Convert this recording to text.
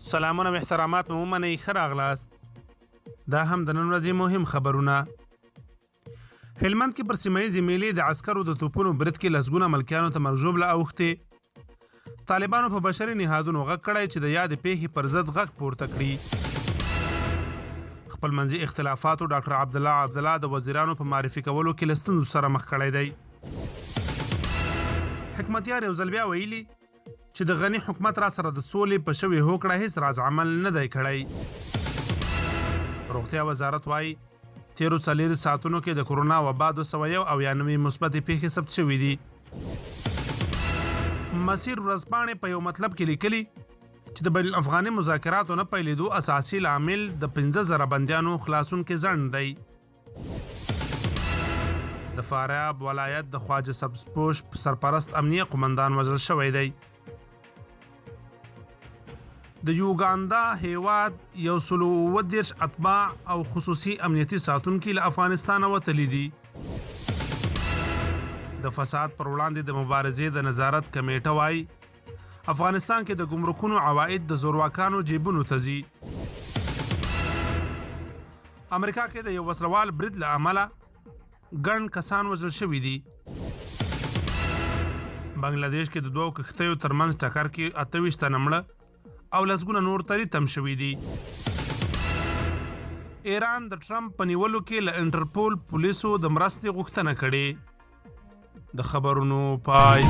سلامونه او احترامات مو ومنئ، ښه راغلاست. دا هم د نن ورځې مهم خبرونه. هلمند کې پر سیمه ییزې مېلې د عسکرو د توپونو برید کې لسګونه ملکیانو ته مرګ ژوبله اوښتې. طالبانو په بشري نهادونو غږ کړی چې د یادې پیښې پر ضد غږ پورته کړي. خپلمنځي اختلافاتو ډاکټر عبدالله د وزیرانو په معرفي کولو کې له ستونزو سره مخ کړی دی. حکمتیار یو ځل بیا ویلي چې د غني حکومت را سره د سولې په شوې هوکړه هیڅ راز عمل نه دی کړی. روغتیا وزارت وایي تیرو 4 ساعتونو کې د کرونا وبا 291 مثبتې پیښې ثبت شوې دي. مسیر ورځپاڼې په یو مطلب کې لیکلي چې د بین الافغاني مذاکراتو نه پیلېدو اساسي لامل د 15,000 بندیانو خلاصون کې ځنډ دی. د فاریاب ولایت د خواجه سبزپوش سرپرست امنیه قمندان وژل شوی دی. د یوګاندا هیواد 130 اتباع او خصوصي امنیتي ساتونکي له افغانستانه وتلي دي. د فساد پر وړاندې د مبارزې د نظارت کمیټه وایي افغانستان کې د ګمرکونو عواید د زورواکانو جیبونو ته ځي. امریکا کې د یو وسلوال برید له امله ګڼ کسان وژل شوي دي. بنګلادیش کې د 2 کښتیو ترمنځ ټکر کې 28 تنه مړه او لسګونه نور تري تم شوي دي. ایران د ټرمپ په نیولو کې له انټرپول پولیسو د مرستې غوښتنه کړې. د خبرونو پای.